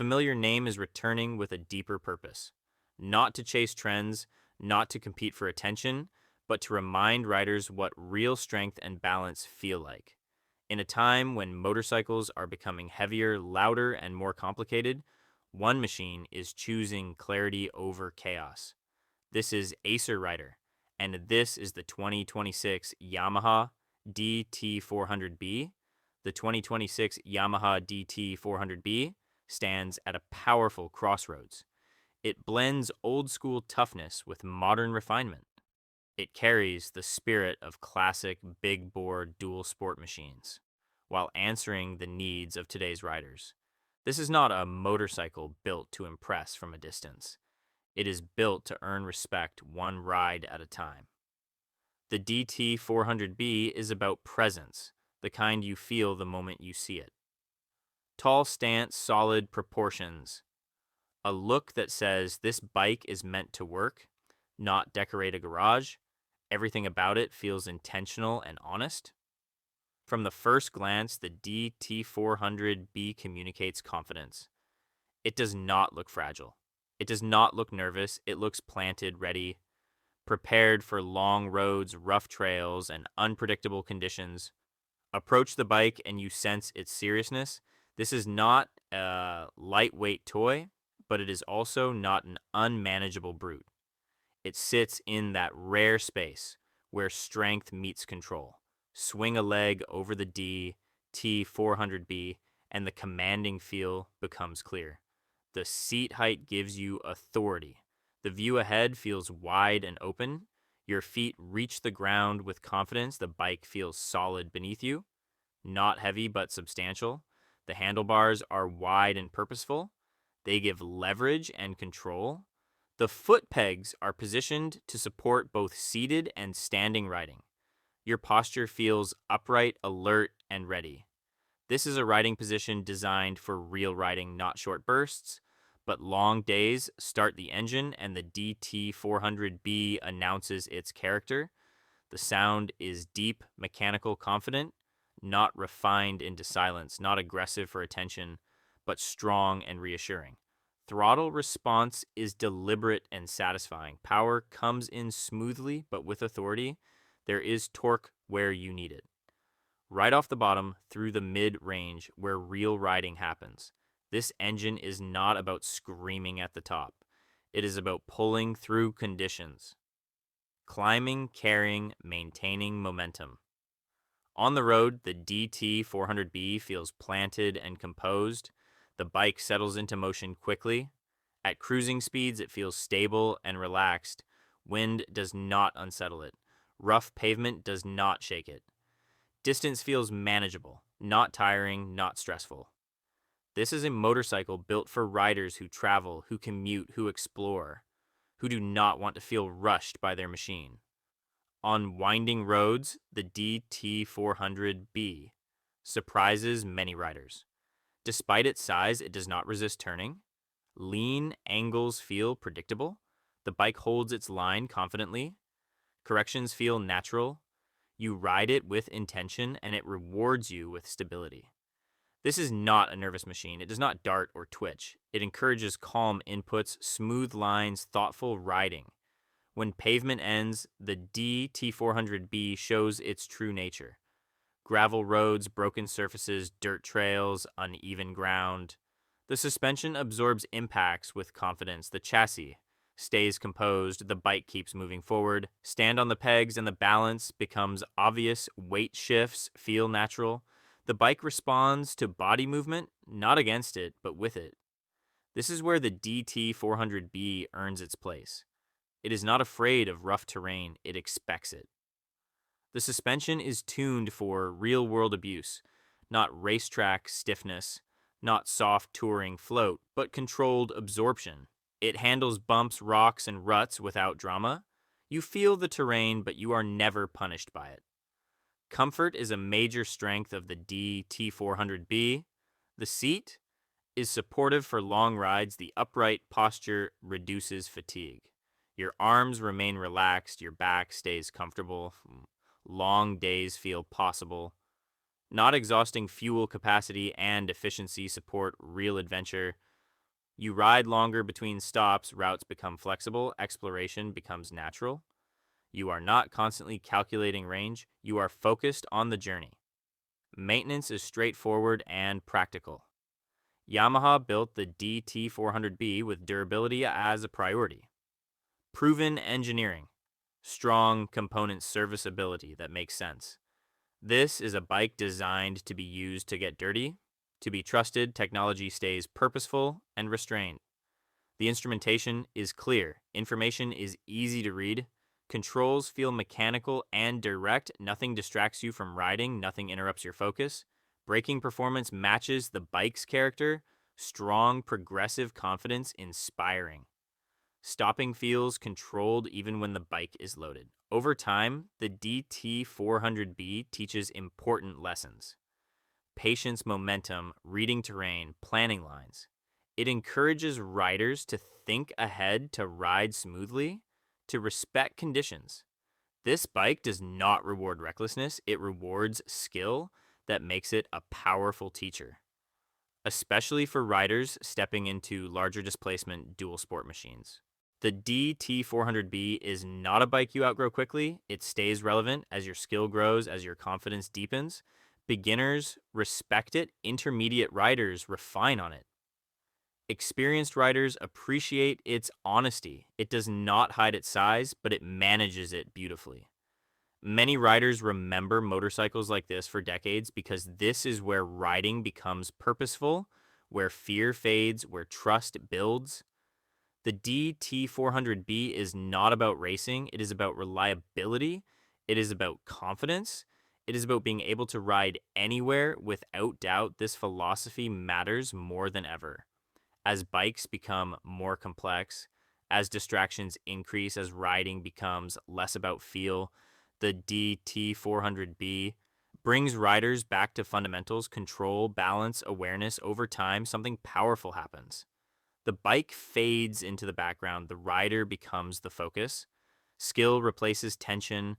familiar name is returning with a deeper purpose. Not to chase trends, not to compete for attention, but to remind riders what real strength and balance feel like. In a time when motorcycles are becoming heavier, louder, and more complicated, one machine is choosing clarity over chaos. This is Acer Rider, and this is the 2026 Yamaha DT400B. The 2026 Yamaha DT400B stands at a powerful crossroads. It blends old school toughness with modern refinement. It carries the spirit of classic big bore dual sport machines while answering the needs of today's riders. This is not a motorcycle built to impress from a distance. It is built to earn respect one ride at a time. The DT400B is about presence, the kind you feel the moment you see it. Tall stance, solid proportions. A look that says this bike is meant to work, not decorate a garage. Everything about it feels intentional and honest. From the first glance, the DT400B communicates confidence. It does not look fragile. It does not look nervous. It looks planted, ready, prepared for long roads, rough trails, and unpredictable conditions. Approach the bike and you sense its seriousness. This is not a lightweight toy, but it is also not an unmanageable brute. It sits in that rare space where strength meets control. Swing a leg over the DT400B and the commanding feel becomes clear. The seat height gives you authority. The view ahead feels wide and open. Your feet reach the ground with confidence. The bike feels solid beneath you, not heavy but substantial. The handlebars are wide and purposeful. They give leverage and control. The foot pegs are positioned to support both seated and standing riding. Your posture feels upright, alert, and ready. This is a riding position designed for real riding, not short bursts, but long days. Start the engine and the DT400B announces its character. The sound is deep, mechanical, confident, not refined into silence, not aggressive for attention, but strong and reassuring. Throttle response is deliberate and satisfying. Power comes in smoothly, but with authority. There is torque where you need it. Right off the bottom through the mid-range where real riding happens. This engine is not about screaming at the top. It is about pulling through conditions. Climbing, carrying, maintaining momentum. On the road, the DT400B feels planted and composed. The bike settles into motion quickly. At cruising speeds, it feels stable and relaxed. Wind does not unsettle it. Rough pavement does not shake it. Distance feels manageable, not tiring, not stressful. This is a motorcycle built for riders who travel, who commute, who explore, who do not want to feel rushed by their machine. On winding roads, the DT400B surprises many riders. Despite its size, it does not resist turning. Lean angles feel predictable. The bike holds its line confidently. Corrections feel natural. You ride it with intention, and it rewards you with stability. This is not a nervous machine. It does not dart or twitch. It encourages calm inputs, smooth lines, thoughtful riding. When pavement ends, the DT400B shows its true nature. Gravel roads, broken surfaces, dirt trails, uneven ground. The suspension absorbs impacts with confidence. The chassis stays composed. The bike keeps moving forward. Stand on the pegs and the balance becomes obvious. Weight shifts feel natural. The bike responds to body movement, not against it, but with it. This is where the DT400B earns its place. It is not afraid of rough terrain. It expects it. The suspension is tuned for real-world abuse, not racetrack stiffness, not soft touring float, but controlled absorption. It handles bumps, rocks, and ruts without drama. You feel the terrain, but you are never punished by it. Comfort is a major strength of the DT400B. The seat is supportive for long rides. The upright posture reduces fatigue. Your arms remain relaxed. Your back stays comfortable. Long days feel possible. Not exhausting fuel capacity and efficiency support real adventure. You ride longer between stops, routes become flexible, exploration becomes natural. You are not constantly calculating range, you are focused on the journey. Maintenance is straightforward and practical. Yamaha built the DT400B with durability as a priority. Proven engineering, strong component serviceability that makes sense. This is a bike designed to be used to get dirty. To be trusted, technology stays purposeful and restrained. The instrumentation is clear, information is easy to read, controls feel mechanical and direct, nothing distracts you from riding, nothing interrupts your focus. Braking performance matches the bike's character, strong, progressive confidence, inspiring. Stopping feels controlled even when the bike is loaded. Over time, the DT400B teaches important lessons: patience, momentum, reading terrain, planning lines. It encourages riders to think ahead, to ride smoothly, to respect conditions. This bike does not reward recklessness, it rewards skill that makes it a powerful teacher, especially for riders stepping into larger displacement dual sport machines. The DT400B is not a bike you outgrow quickly. It stays relevant as your skill grows, as your confidence deepens. Beginners respect it, intermediate riders refine on it. Experienced riders appreciate its honesty. It does not hide its size, but it manages it beautifully. Many riders remember motorcycles like this for decades because this is where riding becomes purposeful, where fear fades, where trust builds. The DT400B is not about racing, it is about reliability, it is about confidence, it is about being able to ride anywhere without doubt. This philosophy matters more than ever. As bikes become more complex, as distractions increase, as riding becomes less about feel, the DT400B brings riders back to fundamentals, control, balance, awareness. Over time, something powerful happens. The bike fades into the background, the rider becomes the focus. Skill replaces tension,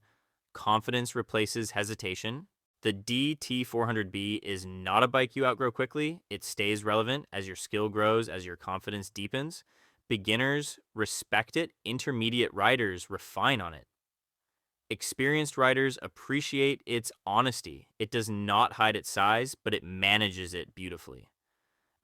confidence replaces hesitation. The DT400B is not a bike you outgrow quickly. It stays relevant as your skill grows, as your confidence deepens. Beginners respect it, intermediate riders refine on it. Experienced riders appreciate its honesty. It does not hide its size, but it manages it beautifully.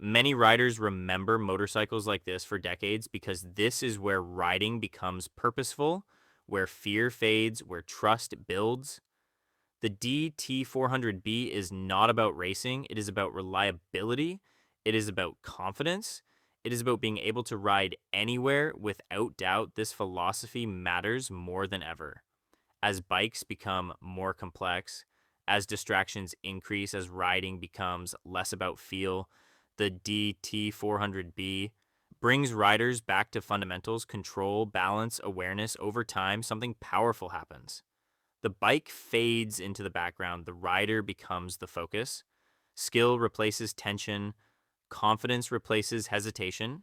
Many riders remember motorcycles like this for decades because this is where riding becomes purposeful, where fear fades, where trust builds. The DT400B is not about racing, it is about reliability, it is about confidence, it is about being able to ride anywhere without doubt. This philosophy matters more than ever. As bikes become more complex, as distractions increase, as riding becomes less about feel, the DT400B brings riders back to fundamentals, control, balance, awareness. Over time, something powerful happens. The bike fades into the background, the rider becomes the focus. Skill replaces tension, confidence replaces hesitation.